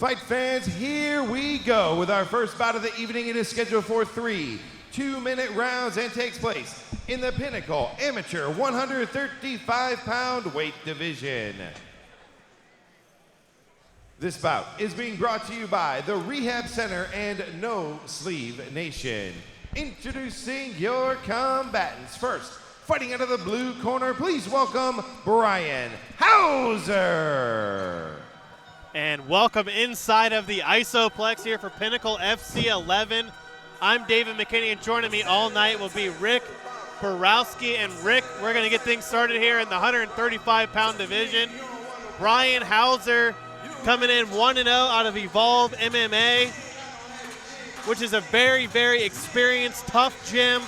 Fight fans, here we go with our first bout of the evening. It is scheduled for 3 2-minute rounds and takes place in the Pinnacle Amateur 135-pound weight division. This bout is being brought to you by the Rehab Center and No Sleeve Nation. Introducing your combatants. First, fighting out of the blue corner, please welcome Brian Hauser. And welcome inside of the Isoplex here for Pinnacle FC11. I'm David McKinney, and joining me all night will be Rick Borowski. And Rick, we're going to get things started here in the 135-pound division. Brian Hauser coming in 1-0 out of Evolve MMA, which is a very, very experienced, tough gym.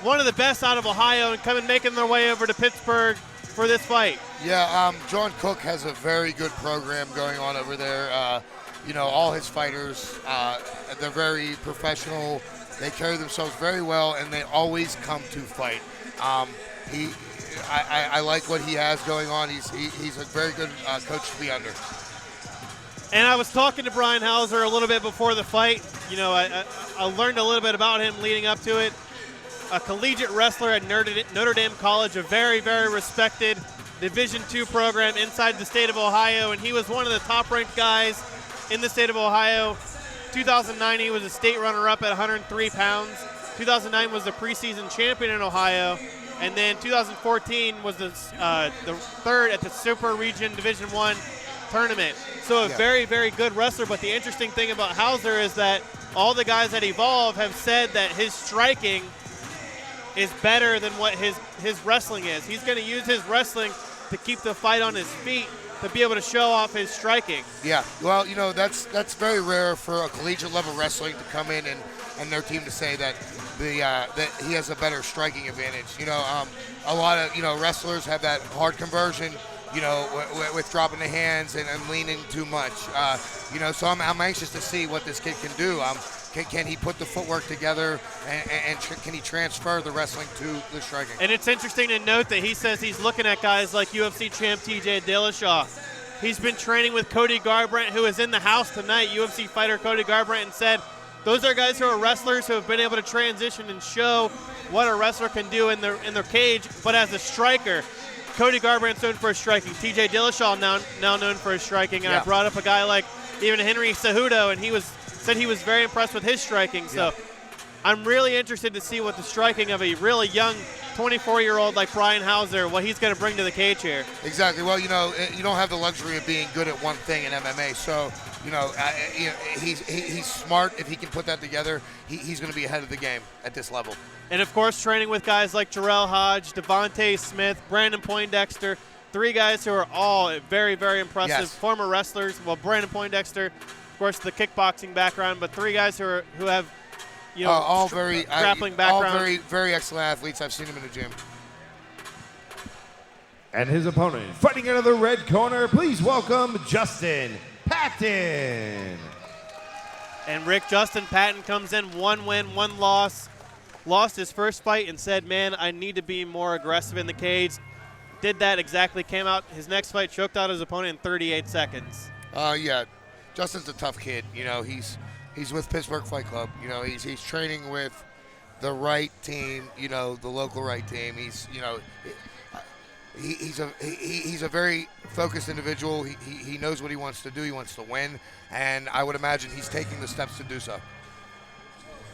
One of the best out of Ohio, and making their way over to Pittsburgh for this fight. Yeah, John Cook has a very good program going on over there. All his fighters, they're very professional. They carry themselves very well, and they always come to fight. I like what he has going on. He's a very good coach to be under. And I was talking to Brian Hauser a little bit before the fight. I learned a little bit about him leading up to it. A collegiate wrestler at Notre Dame College, a very, very respected Division II program inside the state of Ohio, and he was one of the top-ranked guys in the state of Ohio. 2009, he was a state runner-up at 103 pounds. 2009 was the preseason champion in Ohio, and then 2014 was the third at the Super Region Division I tournament. So a very, very good wrestler, but the interesting thing about Hauser is that all the guys at Evolve have said that his striking is better than what his wrestling is. He's going to use his wrestling to keep the fight on his feet, to be able to show off his striking. Yeah, well, that's very rare for a collegiate level wrestling to come in and their team to say that that he has a better striking advantage. A lot of wrestlers have that hard conversion, with dropping the hands and leaning too much. So I'm anxious to see what this kid can do. Can he put the footwork together, and can he transfer the wrestling to the striking? And it's interesting to note that he says he's looking at guys like UFC champ TJ Dillashaw. He's been training with Cody Garbrandt, who is in the house tonight, UFC fighter Cody Garbrandt, and said those are guys who are wrestlers who have been able to transition and show what a wrestler can do in their cage, but as a striker. Cody Garbrandt's known for his striking. TJ Dillashaw now known for his striking, and I brought up a guy like even Henry Cejudo, and he said he was very impressed with his striking. So I'm really interested to see what the striking of a really young 24-year-old like Brian Hauser, what he's going to bring to the cage here. Exactly. Well, you don't have the luxury of being good at one thing in MMA. So, he's smart. If he can put that together, he's going to be ahead of the game at this level. And, of course, training with guys like Jarrell Hodge, Devontae Smith, Brandon Poindexter, three guys who are all very, very impressive former wrestlers. Well, Brandon Poindexter, of course, the kickboxing background, but three guys who have all very grappling background. All very, very excellent athletes. I've seen them in the gym. And his opponent, fighting out of the red corner, please welcome Justin Patton. And Rick, Justin Patton comes in 1 win, 1 loss. Lost his first fight and said, man, I need to be more aggressive in the cage. Did that exactly, came out his next fight, choked out his opponent in 38 seconds. Justin's a tough kid. He's with Pittsburgh Fight Club. He's training with the right team. The local right team. He's a very focused individual. He knows what he wants to do. He wants to win, and I would imagine he's taking the steps to do so.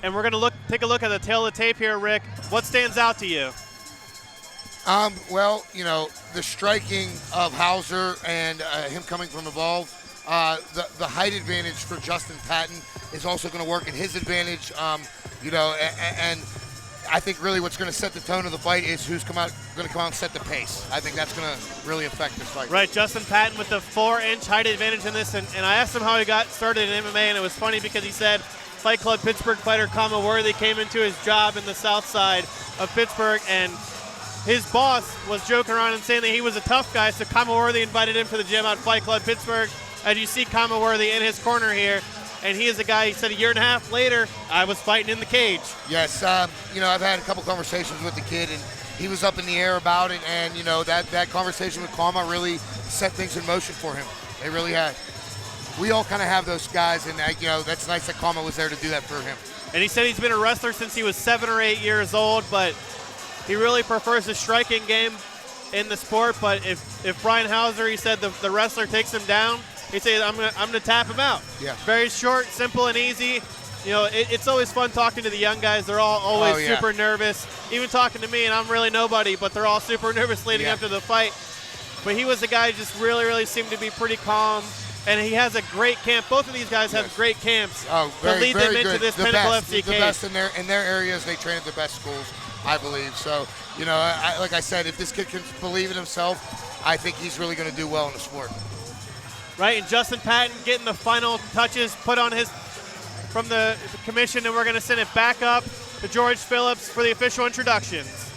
And we're going to take a look at the tail of the tape here, Rick. What stands out to you? The striking of Hauser and him coming from Evolve. The height advantage for Justin Patton is also going to work in his advantage. And I think really what's going to set the tone of the fight is who's going to come out and set the pace. I think that's going to really affect this fight. Right, Justin Patton with the 4-inch height advantage in this. And I asked him how he got started in MMA, and it was funny because he said Fight Club Pittsburgh fighter Kama Worthy came into his job in the south side of Pittsburgh, and his boss was joking around and saying that he was a tough guy, so Kama Worthy invited him to the gym at Fight Club Pittsburgh. As you see Kama Worthy in his corner here, and he is a guy, he said a year and a half later, I was fighting in the cage. Yes, I've had a couple conversations with the kid, and he was up in the air about it, and, that conversation with Kama really set things in motion for him. It really had. we all kind of have those guys, and you know, that's nice that Kama was there to do that for him. And he said he's been a wrestler since he was 7 or 8 years old, but he really prefers the striking game in the sport. But if Brian Hauser, he said the wrestler takes him down, he said I'm gonna tap him out. Yeah. Very short, simple, and easy. You know, it's always fun talking to the young guys. They're all always super nervous. Even talking to me, and I'm really nobody, but they're all super nervous leading up to the fight. But he was the guy who just really seemed to be pretty calm. And he has a great camp. Both of these guys have great camps to lead them into this Pinnacle FC cage. The best in their areas. They train at the best schools, I believe. So, you know, like I said, if this kid can believe in himself, I think he's really going to do well in the sport. Right, and Justin Patton getting the final touches put on his from the commission, and we're going to send it back up to George Phillips for the official introductions.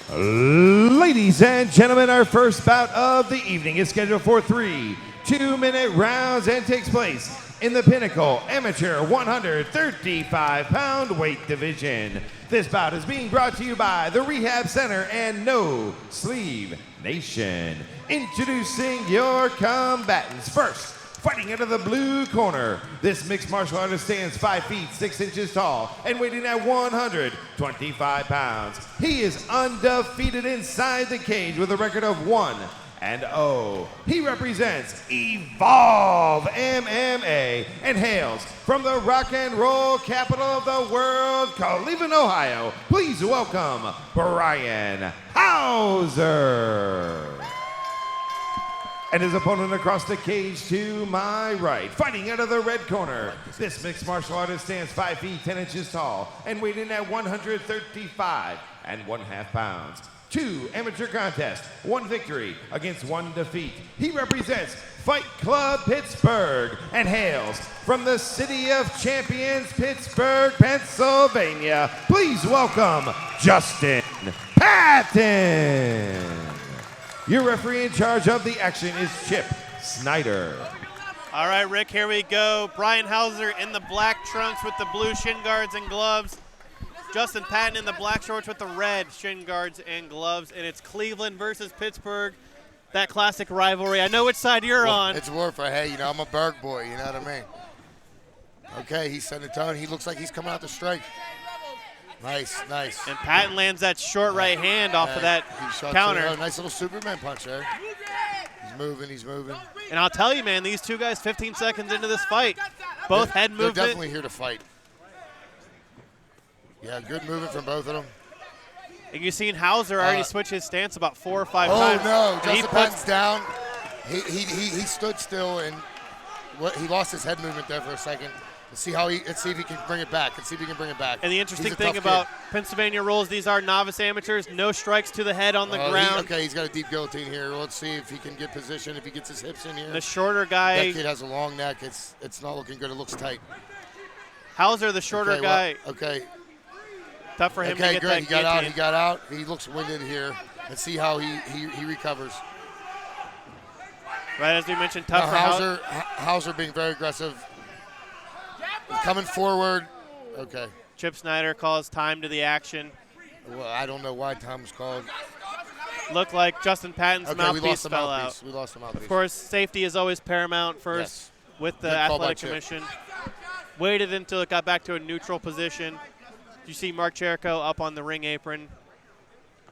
Ladies and gentlemen, our first bout of the evening is scheduled for 3 2-minute rounds and takes place in the Pinnacle Amateur 135-pound weight division. This bout is being brought to you by the Rehab Center and No Sleeve Nation. Introducing your combatants. First, fighting out of the blue corner, this mixed martial artist stands 5 feet 6 inches tall and weighing at 125 pounds. He is undefeated inside the cage with a record of 1-0. He represents Evolve MMA and hails from the rock and roll capital of the world, Cleveland, Ohio. Please welcome Brian Hauser. And his opponent across the cage to my right, fighting out of the red corner. This mixed martial artist stands 5 feet 10 inches tall and weighing in at 135.5 pounds. 2 amateur contests, 1 victory against 1 defeat. He represents Fight Club Pittsburgh and hails from the City of Champions, Pittsburgh, Pennsylvania. Please welcome Justin Patton. Your referee in charge of the action is Chip Snyder. All right, Rick, here we go. Brian Hauser in the black trunks with the blue shin guards and gloves. Justin Patton in the black shorts with the red shin guards and gloves. And it's Cleveland versus Pittsburgh, that classic rivalry. I know which side you're on. It's Warfare. Hey, you know, I'm a Berg boy, you know what I mean? Okay, he's setting the tone. He looks like he's coming out to strike. Nice. And Patton lands that short right hand off of that counter. Nice little Superman punch there. He's moving. And I'll tell you, man, these two guys 15 seconds into this fight, both head movement. They're definitely here to fight. Yeah, good movement from both of them. And you've seen Hauser already switch his stance about 4 or 5 times. Oh, no. Justin Patton's down. He stood still, and he lost his head movement there for a second. Let's see if he can bring it back. And the interesting thing about Pennsylvania rules, these are novice amateurs. No strikes to the head on the ground. He's got a deep guillotine here. Let's see if he can get position, if he gets his hips in here. The shorter guy. That kid has a long neck. It's not looking good. It looks tight. Hauser, the shorter guy. Okay. Tough for him to get that guillotine. He got out. He looks winded here. Let's see how he recovers. Right, as we mentioned, tough for Hauser being very aggressive. Coming forward. Okay. Chip Snyder calls time to the action. Well, I don't know why time was called. Looked like Justin Patton's mouthpiece fell out. We lost the mouthpiece. Of course, safety is always paramount first with the Athletic Commission. Waited until it got back to a neutral position. You see Mark Cherico up on the ring apron,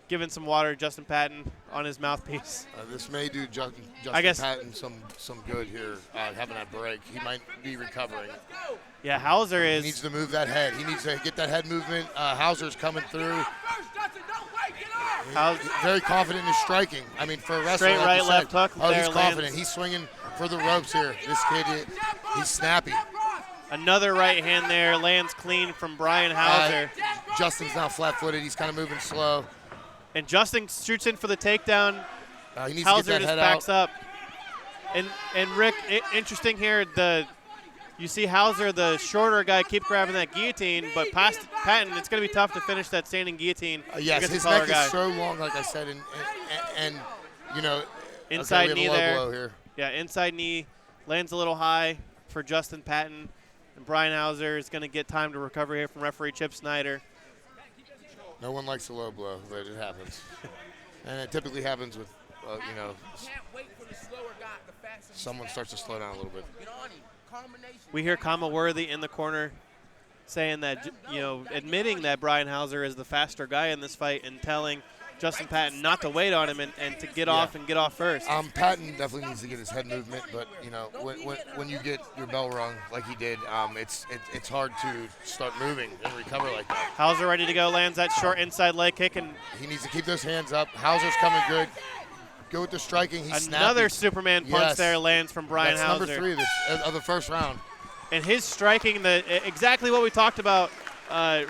giving some water to Justin Patton on his mouthpiece. This may do Justin Patton some good here, having that break. He might be recovering. Yeah, Hauser He needs to move that head. He needs to get that head movement. Hauser's coming through. Very confident in his striking. I mean, for a wrestler. Straight right, left hook. He's confident. He's swinging for the ropes here. This kid, he's snappy. Another right hand there, lands clean from Brian Hauser. Justin's now flat-footed. He's kind of moving slow. And Justin shoots in for the takedown. He needs Hauser to get that just head backs out. up. And Rick, interesting here, you see Hauser, the shorter guy, keep grabbing that guillotine, but past Patton, it's going to be tough to finish that standing guillotine. Yes, his neck is so long, like I said, and you know, inside knee there. Blow here. Yeah, inside knee lands a little high for Justin Patton, and Brian Hauser is going to get time to recover here from referee Chip Snyder. No one likes a low blow, but it happens. And it typically happens with, someone starts to slow down a little bit. We hear Kama Worthy in the corner saying that, admitting that Brian Hauser is the faster guy in this fight and telling Justin Patton not to wait on him and to get off and get off first. Patton definitely needs to get his head movement, but when you get your bell rung like he did, it's hard to start moving and recover like that. Hauser ready to go, lands that short inside leg kick, and he needs to keep those hands up. Hauser's coming good. Go with the striking. He's another snappy. Superman punch there lands from Brian Hauser. That's number 3 of the first round. And his striking, exactly what we talked about,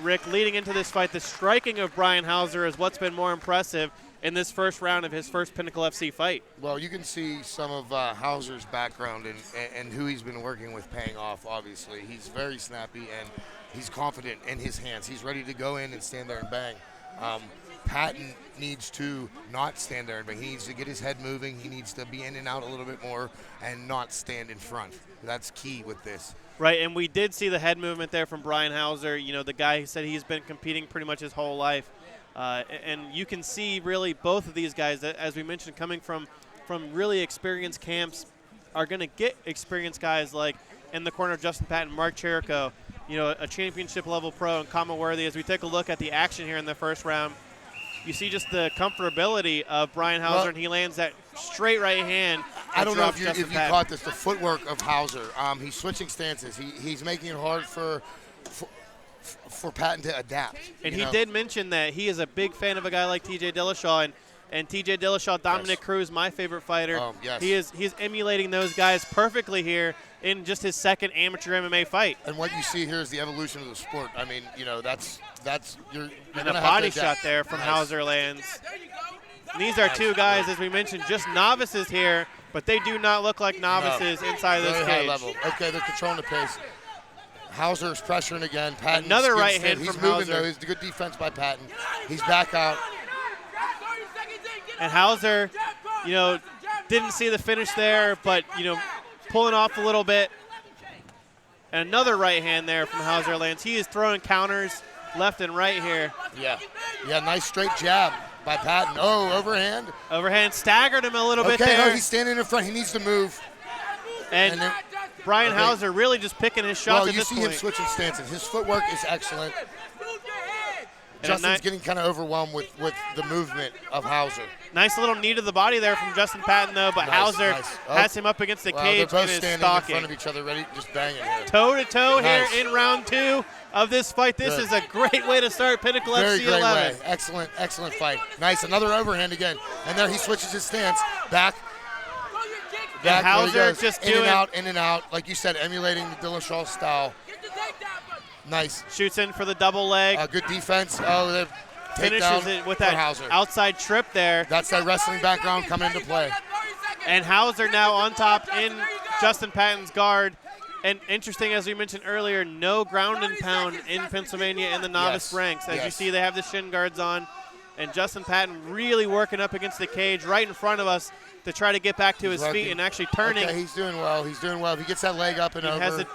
Rick, leading into this fight, the striking of Brian Hauser is what's been more impressive in this first round of his first Pinnacle FC fight. Well, you can see some of Hauser's background and who he's been working with paying off, obviously. He's very snappy, and he's confident in his hands. He's ready to go in and stand there and bang. Patton needs to not stand there and bang. He needs to get his head moving. He needs to be in and out a little bit more and not stand in front. That's key with this. Right, and we did see the head movement there from Brian Hauser, the guy who said he's been competing pretty much his whole life. And you can see really both of these guys, as we mentioned, coming from really experienced camps, are going to get experienced guys like in the corner of Justin Patton, Mark Cherico, a championship-level pro, and Kama Worthy. As we take a look at the action here in the first round, you see just the comfortability of Brian Hauser, and he lands that straight right hand. I don't know if you caught this, the footwork of Hauser. He's switching stances. He's making it hard for Patton to adapt. And he did mention that he is a big fan of a guy like TJ Dillashaw, and TJ Dillashaw, Dominic Cruz, my favorite fighter. Yes. He's emulating those guys perfectly here in just his second amateur MMA fight. And what you see here is the evolution of the sport. I mean, that's you're and a body shot there from Hauser lands. And these are two guys, as we mentioned, just novices here, but they do not look like novices inside this cage. High level. Okay, they're controlling the pace. Hauser is pressuring again. Patton another right hand from Hauser. He's moving, though. He's good defense by Patton. He's back out. And Hauser, didn't see the finish there, but, pulling off a little bit. And another right hand there from Hauser lands. He is throwing counters left and right here. Yeah, nice straight jab by Patton. Oh, overhand. Overhand staggered him a little bit there. there. Oh, he's standing in front. He needs to move. And Brian Hauser really just picking his shots at this point. You see him switching stances. His footwork is excellent. Justin's getting kind of overwhelmed with the movement of Hauser. Nice little knee to the body there from Justin Patton, though, but Hauser has him up against the cage they're both and is standing stalking. in front of each other, ready, just banging here. Toe-to-toe here in round 2 of this fight. This is a great way to start Pinnacle FC11. Very great way. Excellent fight. Nice, another overhand again. And there he switches his stance. Back. And Hauser just in and out. Like you said, emulating the Dillashaw style. Nice. Shoots in for the double leg. Good defense. Oh, they finishes it with that Hauser. Outside trip there. That's that wrestling background coming into play. And Hauser now on top in Justin Patton's guard. And interesting, as we mentioned earlier, no ground and pound in Pennsylvania in the novice ranks. As you see, they have the shin guards on. And Justin Patton really working up against the cage right in front of us to try to get back to his feet and actually turning. Okay, he's doing well. If he gets that leg up and over.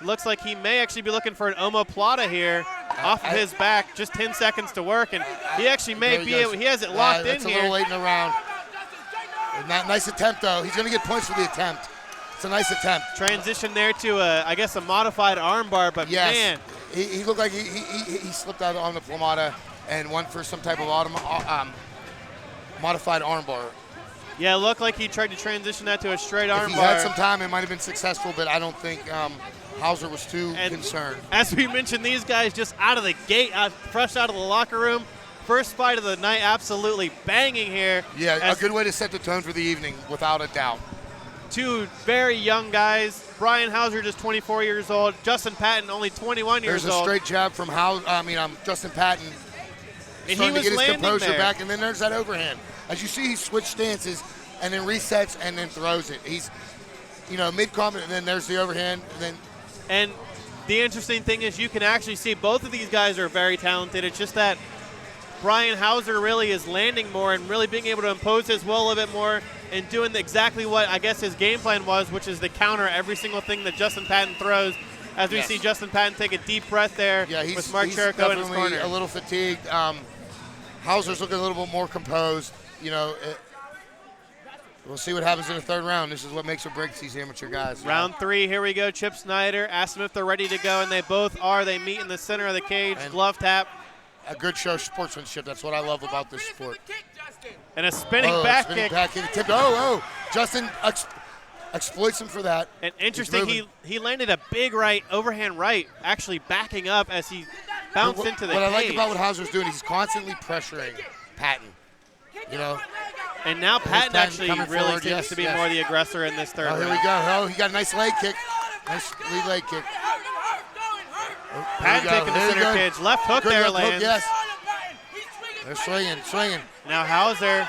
Looks like he may actually be looking for an omoplata here off of his back. Just 10 seconds to work, and he actually may be able. He has it locked in here. It's a little late in the round. Nice attempt, though. He's going to get points for the attempt. It's a nice attempt. Transition there to, I guess, a modified armbar, but man. He looked like he slipped out on the plomata and went for some type of modified armbar. Yeah, it looked like he tried to transition that to a straight armbar. If he had some time, it might have been successful, but I don't think Hauser was too concerned. As we mentioned, these guys just out of the gate, fresh out of the locker room. First fight of the night, absolutely banging here. Yeah, a good way to set the tone for the evening, without a doubt. Two very young guys. Brian Hauser just 24 years old. Justin Patton only 21 years old. There's a straight jab from Justin Patton. And he was to get his composure there. back, and then there's that overhand. As you see, he switched stances and then resets and then throws it. He's, mid-combat, and then there's the overhand, And the interesting thing is you can actually see both of these guys are very talented. It's just that Brian Hauser really is landing more and really being able to impose his will a little bit more and doing exactly what I guess his game plan was, which is to counter every single thing that Justin Patton throws. As we see Justin Patton take a deep breath there with Mark Cherico in his corner. A little fatigued. Hauser's looking a little bit more composed. we'll see what happens in the third round. This is what makes or breaks these amateur guys. Round 3, here we go. Chip Snyder asked them if they're ready to go, and they both are. They meet in the center of the cage, And glove tap. A good show of sportsmanship. That's what I love about this sport. And a spinning back kick. Back kick. Justin exploits him for that. And interesting, he landed a big right, overhand right, actually backing up as he bounced into the cage. What I like about what Hauser's doing, he's constantly pressuring Patton. And now Patton actually really forward, seems to be more the aggressor in this third round. Here we go. Oh, he got a nice leg kick. Nice lead leg kick. Patton taking the center cage. Left hook Good there left lands. Hook, yes. They're swinging. Now Hauser.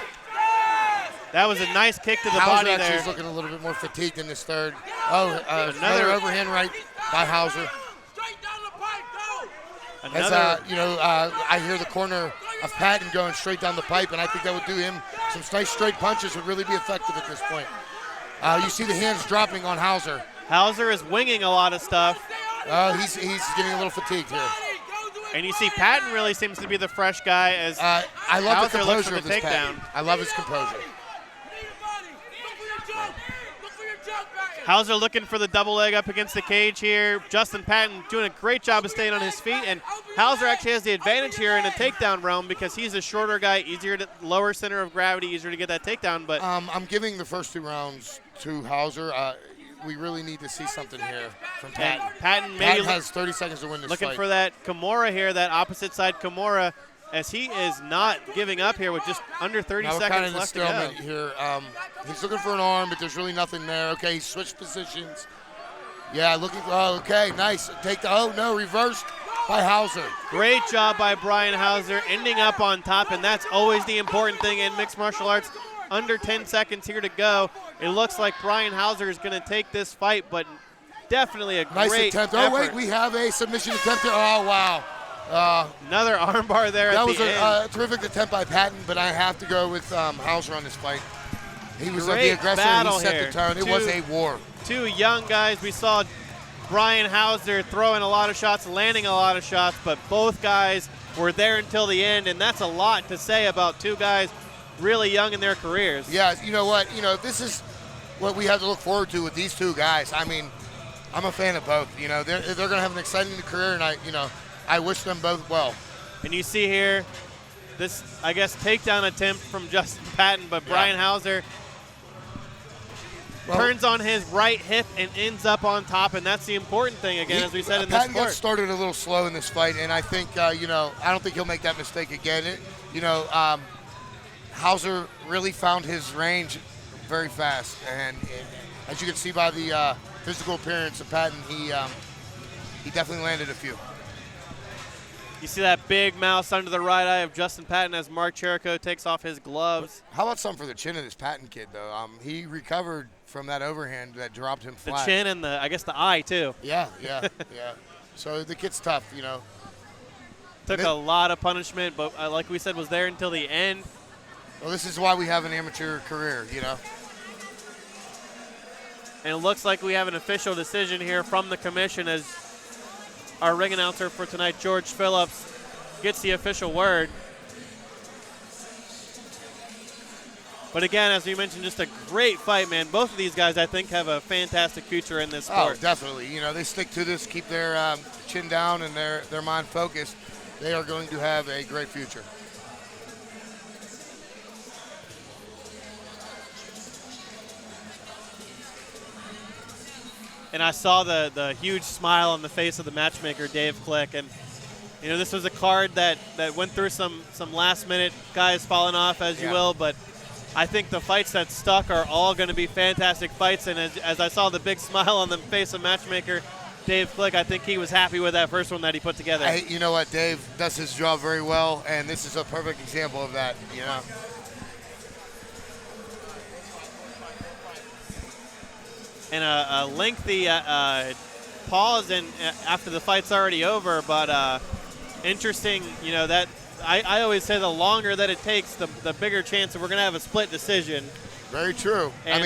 That was a nice kick to the Hauser body there. Hauser looking a little bit more fatigued in this third. Another overhand right by Hauser. I hear the corner of Patton going straight down the pipe, and I think that would do him some nice straight punches would really be effective at this point. You see the hands dropping on Hauser. Hauser is winging a lot of stuff. He's getting a little fatigued here. And you see Patton really seems to be the fresh guy as I love Hauser the looks for composure the of this takedown. Patton. I love his composure. Hauser looking for the double leg up against the cage here. Justin Patton doing a great job of staying on his feet, and Hauser actually has the advantage here in a takedown realm because he's a shorter guy, easier to lower center of gravity, easier to get that takedown. But I'm giving the first 2 rounds to Hauser. We really need to see something here from Patton. Patton maybe has 30 seconds to win this looking fight. for that Kimura here, that opposite side Kimura, as he is not giving up here with just under 30 seconds left to go. Here. He's looking for an arm, but there's really nothing there. Okay, he switched positions. Yeah, looking for, okay, nice. Reversed by Hauser. Great job by Brian Hauser, ending up on top, and that's always the important thing in mixed martial arts. Under 10 seconds here to go. It looks like Brian Hauser is going to take this fight, but definitely a nice great attempt. effort. Oh, wait, we have a submission attempt here. Oh, wow. Another armbar there that at was the end. A terrific attempt by Patton, but I have to go with Hauser on this fight. He was the Great aggressor. battle He set here. the tone. It was a war. 2 young guys. We saw Brian Hauser throwing a lot of shots, landing a lot of shots, but both guys were there until the end, and that's a lot to say about 2 guys really young in their careers. Yeah, you know what? This is what we have to look forward to with these 2 guys. I mean, I'm a fan of both. They're going to have an exciting career, and I wish them both well. And you see here this, I guess, takedown attempt from Justin Patton, but Brian Hauser turns on his right hip and ends up on top, and that's the important thing, again, as we said in this Patton sport. got started a little slow in this fight, and I think, I don't think he'll make that mistake again. Hauser really found his range very fast, and as you can see by the physical appearance of Patton, he definitely landed a few. You see that big mouse under the right eye of Justin Patton as Mark Cherico takes off his gloves. How about something for the chin of this Patton kid, though? He recovered from that overhand that dropped him flat. The chin and I guess the eye, too. Yeah. So the kid's tough, Took a lot of punishment, but like we said, was there until the end. Well, this is why we have an amateur career, And it looks like we have an official decision here from the commission as our ring announcer for tonight, George Phillips, gets the official word. But again, as we mentioned, just a great fight, man. Both of these guys, I think, have a fantastic future in this sport. Oh, definitely. They stick to this, keep their chin down and their mind focused. They are going to have a great future. And I saw the huge smile on the face of the matchmaker, Dave Click. And, this was a card that went through some last-minute guys falling off, as you will. But I think the fights that stuck are all going to be fantastic fights. And as I saw the big smile on the face of matchmaker, Dave Click, I think he was happy with that first one that he put together. Hey, you know what? Dave does his job very well, and this is a perfect example of that, And a lengthy pause after the fight's already over, but interesting, that I always say the longer that it takes, the bigger chance that we're going to have a split decision. Very true. And,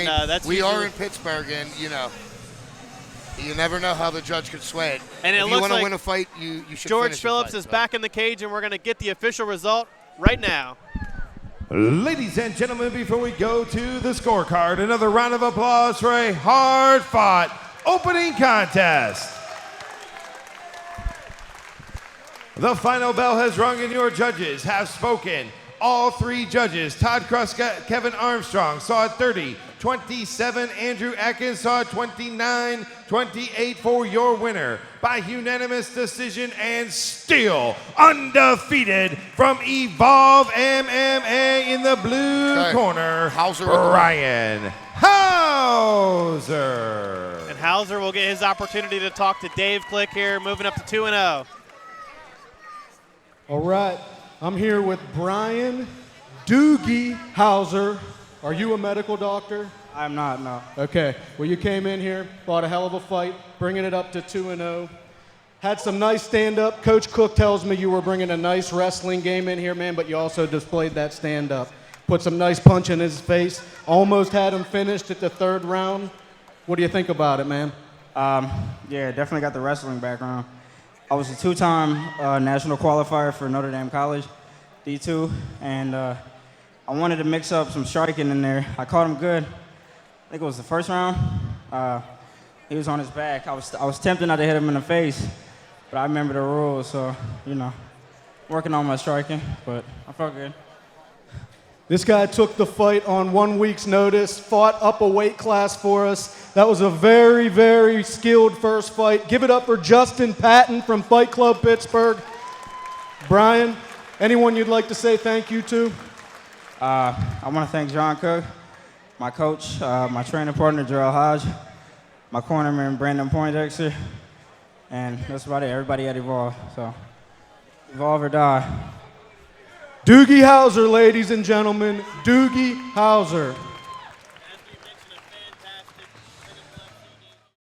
we are in Pittsburgh, and, you never know how the judge could sway it. And if you want to win a fight, you should George finish Phillips the fight, is back in the cage, and we're going to get the official result right now. Ladies and gentlemen, before we go to the scorecard, another round of applause for a hard-fought opening contest. The final bell has rung and your judges have spoken. All three judges, Todd Kruskat, Kevin Armstrong, saw it 30. 27, Andrew Atkins saw it 29. 28 for your winner by unanimous decision and still undefeated from Evolve MMA in the blue corner, Hauser, Brian Hauser. And Hauser will get his opportunity to talk to Dave Click here, moving up to 2-0. All right, I'm here with Brian Doogie Hauser. Are you a medical doctor? I'm not, no. Okay, well you came in here, fought a hell of a fight, bringing it up to 2-0. Had some nice stand-up. Coach Cook tells me you were bringing a nice wrestling game in here, man, but you also displayed that stand-up. Put some nice punch in his face. Almost had him finished at the third round. What do you think about it, man? Yeah, definitely got the wrestling background. I was a two-time national qualifier for Notre Dame College, D2, and I wanted to mix up some striking in there. I caught him good. I think it was the first round. He was on his back. I was tempted not to hit him in the face, but I remember the rules, so, you know, working on my striking, but I felt good. This guy took the fight on 1 week's notice, fought up a weight class for us. That was a very, very skilled first fight. Give it up for Justin Patton from Fight Club Pittsburgh. Brian, anyone you'd like to say thank you to? I want to thank John Cook, my coach, my training partner, Gerald Hodge, my cornerman, Brandon Poindexter, and that's about it, everybody at Evolve. So, Evolve or die. Doogie Hauser, ladies and gentlemen. Doogie Hauser.